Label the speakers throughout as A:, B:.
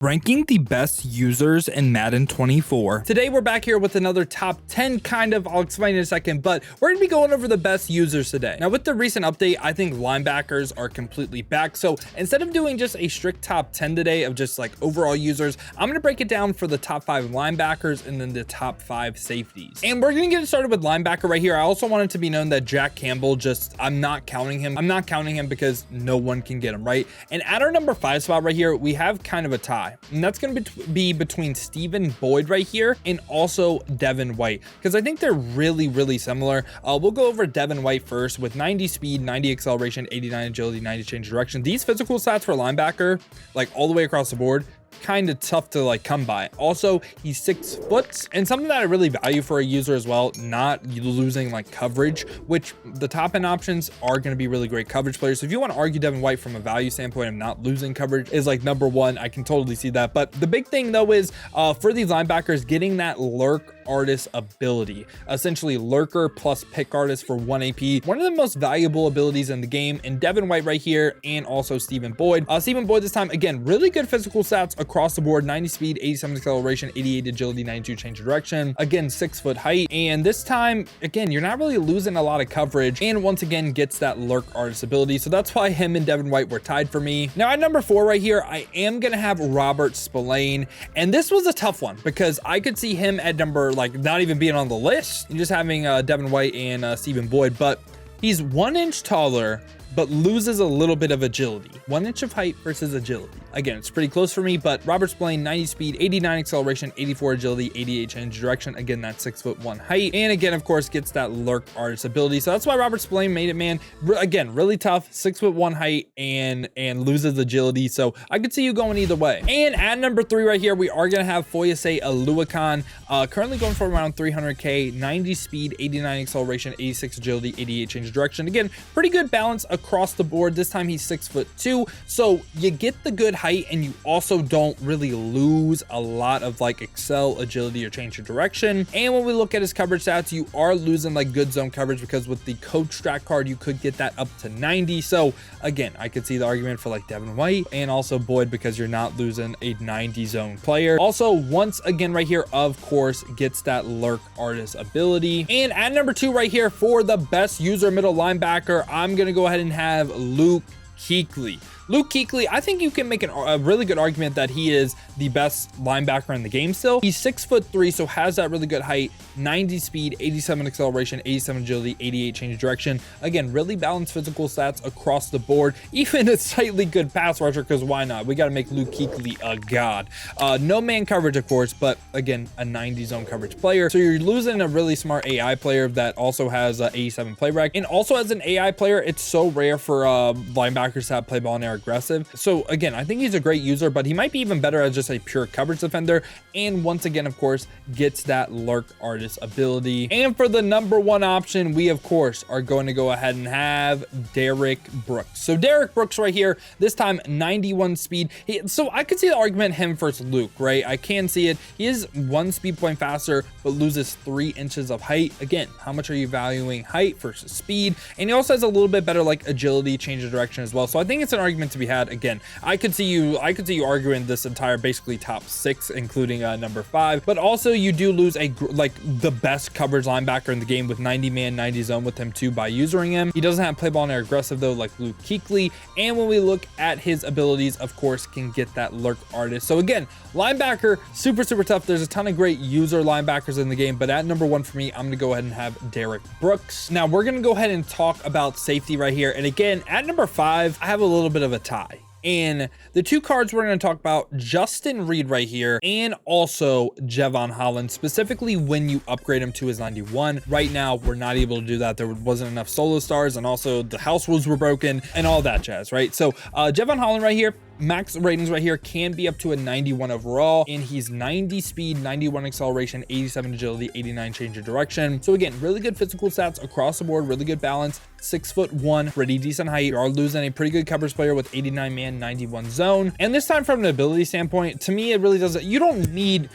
A: Ranking the best users in Madden 24. Today we're back here with another top 10 kind of, I'll explain in a second, but we're gonna be going over the best users today. Now with the recent update, I think linebackers are completely back. So instead of doing just a strict top 10 today of just like overall users, I'm gonna break it down for the top 5 linebackers and then the top 5 safeties. And we're gonna get started with linebacker right here. I also want it to be known that Jack Campbell, I'm not counting him because no one can get him, right? And at our number 5 spot right here, we have kind of a tie. And that's going to be between Stephen Boyd right here and also Devin White, because I think they're really similar. We'll go over Devin White first with 90 speed, 90 acceleration, 89 agility, 90 change of direction. These physical stats for linebacker, like all the way across the board, kind of tough to like come by. Also, he's 6 foot, and something that I really value for a user as well, not losing like coverage, which the top end options are going to be really great coverage players. So if you want to argue Devin White from a value standpoint of not losing coverage is like number 1, I can totally see that. But the big thing though is for these linebackers, getting that lurk artist ability, essentially lurker plus pick artist for 1 AP, one of the most valuable abilities in the game. And Devin White right here, and also Stephen Boyd. Stephen Boyd this time, again, really good physical stats across the board: 90 speed, 87 acceleration, 88 agility, 92 change of direction, again 6 foot height. And this time, again, you're not really losing a lot of coverage, and once again gets that lurk artist ability. So that's why him and Devin White were tied for me. Now at number 4 right here, I am gonna have Robert Spillane, and this was a tough one because I could see him at number, like, not even being on the list and just having Devin White and Stephen Boyd, but he's 1 inch taller but loses a little bit of agility. 1 inch of height versus agility. Again, it's pretty close for me, but Robert Spillane, 90 speed, 89 acceleration, 84 agility, 88 change of direction. Again, that's 6'1" height. And again, of course, gets that lurk artist ability. So that's why Robert Spillane made it, man. Again, really tough, 6'1" height and loses agility. So I could see you going either way. And at number 3 right here, we are gonna have Foyesay Oluwakan, currently going for around 300K, 90 speed, 89 acceleration, 86 agility, 88 change of direction. Again, pretty good balance across the board. This time he's 6'2", so you get the good height and you also don't really lose a lot of like excel, agility, or change of direction. And when we look at his coverage stats, you are losing like good zone coverage because with the coach strat card you could get that up to 90. So again, I could see the argument for like Devin White and also Boyd because you're not losing a 90 zone player. Also, once again right here, of course, gets that lurk artist ability. And at number 2 right here for the best user middle linebacker, I'm gonna go ahead and have Luke Kuechly. Luke Kuechly, I think you can make a really good argument that he is the best linebacker in the game still. He's 6'3", so has that really good height, 90 speed, 87 acceleration, 87 agility, 88 change of direction. Again, really balanced physical stats across the board. Even a slightly good pass rusher, because why not? We got to make Luke Kuechly a god. No man coverage, of course, but again, a 90 zone coverage player. So you're losing a really smart AI player that also has 87 play rec. And also as an AI player, it's so rare for linebackers to have play ball in air aggressive. So again, I think he's a great user, but he might be even better as just a pure coverage defender. And once again, of course, gets that lurk artist ability. And for the number 1 option, we of course are going to go ahead and have Derek Brooks. So Derek Brooks right here, this time 91 speed. So I could see the argument him versus Luke, right? I can see it. He is 1 speed point faster, but loses 3 inches of height. Again, how much are you valuing height versus speed? And he also has a little bit better like agility, change of direction as well. So I think it's an argument to be had. Again, I could see you arguing this entire basically top 6, including number 5, but also you do lose like the best coverage linebacker in the game with 90 man, 90 zone with him too by using him. He doesn't have play ball in air aggressive though, like Luke Kuechly. And when we look at his abilities, of course, can get that lurk artist. So again, linebacker, super tough. There's a ton of great user linebackers in the game, but at number 1 for me, I'm gonna go ahead and have Derek Brooks. Now we're gonna go ahead and talk about safety right here. And again, at number 5, I have a little bit of a tie. And the 2 cards we're going to talk about, Justin Reed right here, and also Jevon Holland, specifically when you upgrade him to his 91. Right now, we're not able to do that. There wasn't enough solo stars, and also the house rules were broken and all that jazz, right? So Jevon Holland right here, max ratings right here can be up to a 91 overall, and he's 90 speed, 91 acceleration, 87 agility, 89 change of direction. So again, really good physical stats across the board, really good balance, 6'1", pretty decent height. You are losing a pretty good coverage player with 89 man, 91 zone. And this time from an ability standpoint, to me, it really doesn't, you don't need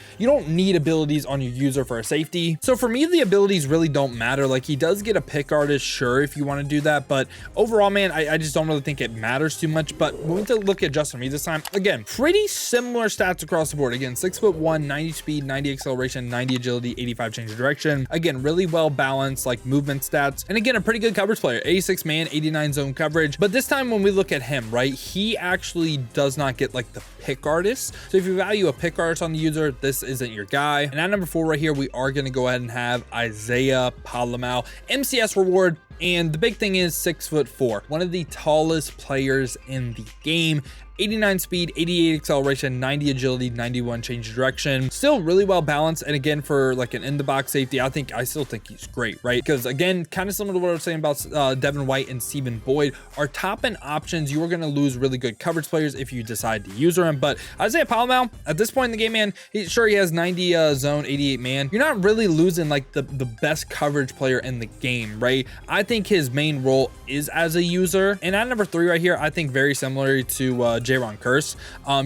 A: abilities on your user for a safety. So for me, the abilities really don't matter. Like, he does get a pick artist, sure, if you want to do that, but overall, man, I just don't really think it matters too much. But when we look at Justin for me this time. Again, pretty similar stats across the board. Again, 6'1", 90 speed, 90 acceleration, 90 agility, 85 change of direction. Again, really well balanced like movement stats. And again, a pretty good coverage player, 86 man, 89 zone coverage. But this time when we look at him, right, he actually does not get like the pick artist. So if you value a pick artist on the user, this isn't your guy. And at number 4 right here, we are going to go ahead and have Isaiah Palamau, MCS reward. And the big thing is 6'4", one of the tallest players in the game. 89 speed, 88 acceleration, 90 agility, 91 change of direction. Still really well balanced. And again, for like an in the box safety, I still think he's great, right? Because again, kind of similar to what I was saying about Devin White and Stephen Boyd, our top end options, you are going to lose really good coverage players if you decide to use him. But Isaiah Palamau, at this point in the game, man, he has 90 zone, 88 man. You're not really losing like the best coverage player in the game, right? I think his main role is as a user. And at number 3 right here, I think very similar to J-Ron Curse.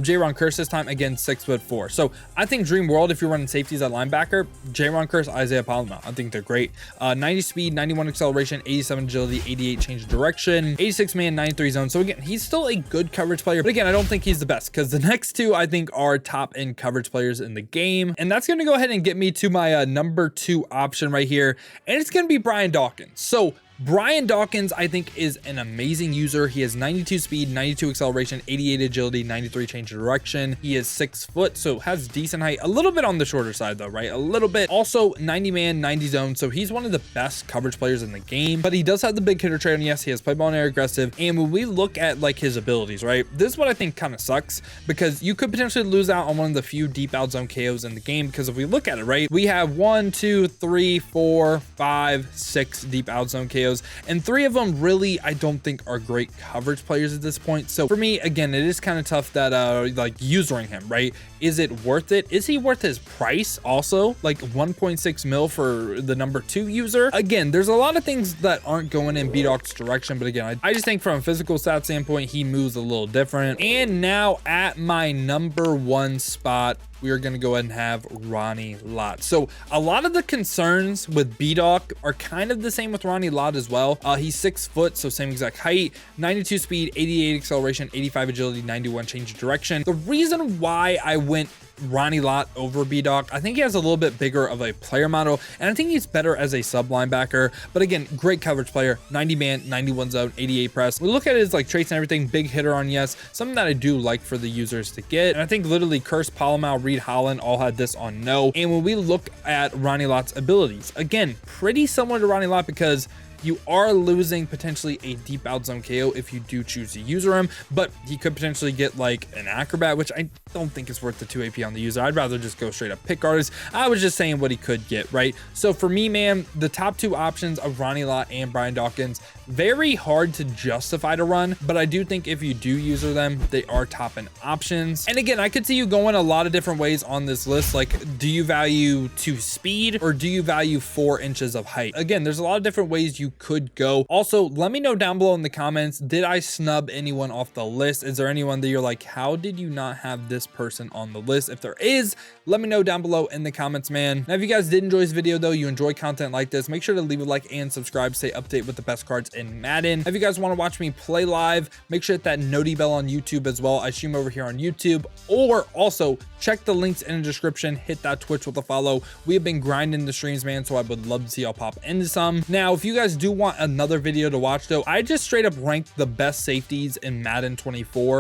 A: J-Ron Curse this time, again, 6'4". So I think dream world, if you're running safeties at linebacker, J-Ron Curse, Isaiah Palamau, I think they're great. 90 speed, 91 acceleration, 87 agility, 88 change of direction, 86 man, 93 zone. So again, he's still a good coverage player, but again, I don't think he's the best because the next two I think are top end coverage players in the game. And that's going to go ahead and get me to my number 2 option right here. And it's going to be Brian Dawkins. So Brian Dawkins, I think, is an amazing user. He has 92 speed, 92 acceleration, 88 agility, 93 change of direction. He is 6 foot, so has decent height. A little bit on the shorter side though, right? A little bit. Also 90 man, 90 zone. So he's one of the best coverage players in the game, but he does have the big hitter trait. And yes, he has play ball and air aggressive. And when we look at like his abilities, right? This is what I think kind of sucks because you could potentially lose out on one of the few deep out zone KOs in the game. Because if we look at it, right, we have 1, 2, 3, 4, 5, 6 deep out zone KOs. And 3 of them really, I don't think are great coverage players at this point. So for me, again, it is kind of tough that like usering him, right? Is it worth it? Is he worth his price also? Like 1.6 mil for the number 2 user? Again, there's a lot of things that aren't going in B-Dog's direction. But again, I just think from a physical stat standpoint, he moves a little different. And now at my number 1 spot, we are going to go ahead and have Ronnie Lott. So a lot of the concerns with B-Dog are kind of the same with Ronnie Lott as well. He's 6 foot, so same exact height, 92 speed, 88 acceleration, 85 agility, 91 change of direction. The reason why I went Ronnie Lott over B-Dog, I think he has a little bit bigger of a player model, and I think he's better as a sub linebacker. But again, great coverage player, 90 man, 91 zone, 88 press. We look at his like traits and everything, big hitter on yes, something that I do like for the users to get. And I think literally Curse, Palamau, Reed Holland all had this on no. And when we look at Ronnie Lott's abilities, again, pretty similar to Ronnie Lott because you are losing potentially a deep out zone KO if you do choose to user him, but he could potentially get like an acrobat, which I don't think is worth the 2 AP on the user. I'd rather just go straight up pick artist. I was just saying what he could get, right? So for me, man, the top 2 options of Ronnie Lott and Brian Dawkins, very hard to justify to run, but I do think if you do user them, they are top end options. And again, I could see you going a lot of different ways on this list. Like, do you value 2 speed or do you value 4 inches of height? Again, there's a lot of different ways you could go. Also, let me know down below in the comments, did I snub anyone off the list? Is there anyone that you're like, how did you not have this person on the list? If there is, let me know down below in the comments, man. Now, if you guys did enjoy this video though, you enjoy content like this, make sure to leave a like and subscribe, stay updated with the best cards in Madden. If you guys want to watch me play live, make sure to hit that noti bell on YouTube as well. I stream over here on YouTube, or also check the links in the description, hit that Twitch with a follow. We have been grinding the streams, man, so I would love to see y'all pop into some. Now, if you guys do want another video to watch though, I just straight up ranked the best safeties in Madden 24